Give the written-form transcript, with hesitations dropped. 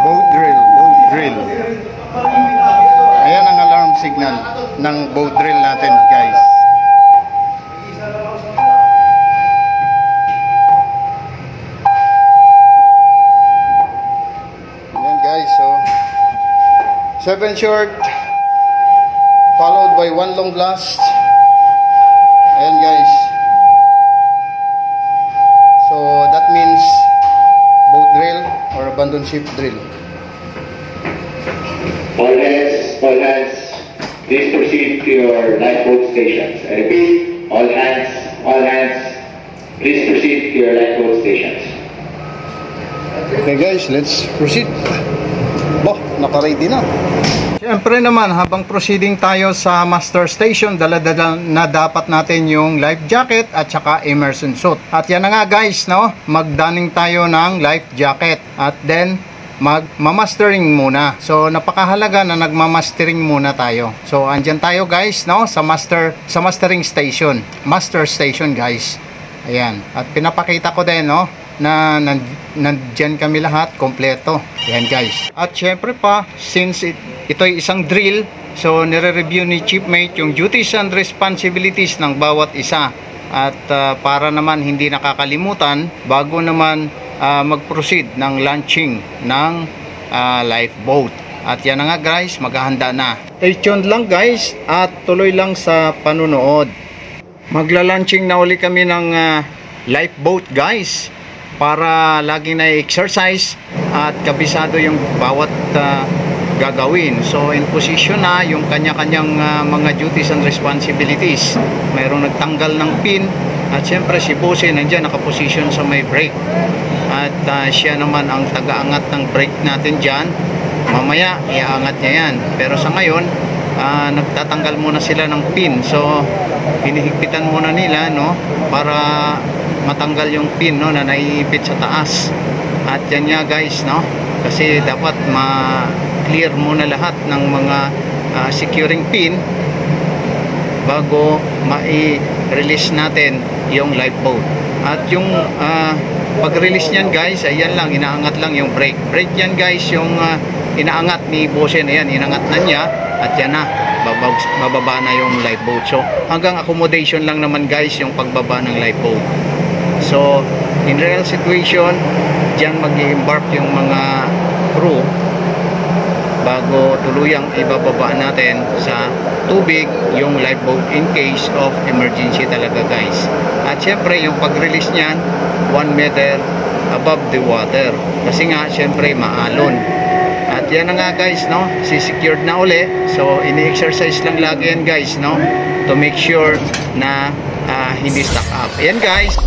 Boat drill, boat drill. Ayan ang alarm signal ng boat drill natin, guys. Ayan guys, so 7 short followed by 1 long blast. Ayan guys. So that means boat drill or abandoned ship drill. All hands, please proceed to your lifeboat stations. I repeat, all hands, please proceed to your lifeboat stations. Okay guys, let's proceed. Bah, naka-ready na. Siyempre naman, habang proceeding tayo sa master station, dala-dala na dapat natin yung life jacket at saka immersion suit. At yan na nga guys, no? Magdaning tayo ng life jacket. At then, magmamastering muna. So, napakahalaga na nagmamastering muna tayo. So, andyan tayo guys, no? Sa mastering station. Master station guys. Ayan. At pinapakita ko din, no? Na nandyan kami lahat, kompleto. Ayan guys. At syempre pa, since ito'y isang drill, so nire-review ni Chiefmate yung duties and responsibilities ng bawat isa. At para naman hindi nakakalimutan, bago naman mag-proceed ng launching ng lifeboat. At yan na nga guys, maghahanda na. Stay tuned lang guys at tuloy lang sa panunood. Magla-launching na uli kami ng lifeboat guys, para laging na-exercise at kabisado yung bawat gagawin. So in position na yung kanya-kanyang mga duties and responsibilities. Mayroong nagtanggal ng pin at syempre si Bose nandiyan nakaposition sa may brake. At siya naman ang taga-angat ng brake natin dyan. Mamaya iaangat niya yan. Pero sa ngayon nagtatanggal muna sila ng pin. So hinihigpitan muna nila, no, para matanggal yung pin, no, na naiipit sa taas. At yan nga guys, no, kasi dapat ma-clear muna lahat ng mga securing pin bago mai-release natin yung lifeboat. At yung pag-release nyan guys, ayan lang, inaangat lang yung brake yan guys, yung inaangat ni Bose. Ayan, inangat na niya at yan na, bababa na yung lifeboat. So hanggang accommodation lang naman guys yung pagbaba ng lifeboat. So in real situation, dyan mag-i-embark yung mga crew bago tuluyang ibababa natin sa tubig yung lifeboat in case of emergency talaga guys. At syempre yung pag-release nyan 1 meter above the water kasi nga syempre maalon. At yan na nga guys, no, si-secured na uli. So ini-exercise lang lagi yan guys, no, to make sure na hindi stuck up. Ayan guys.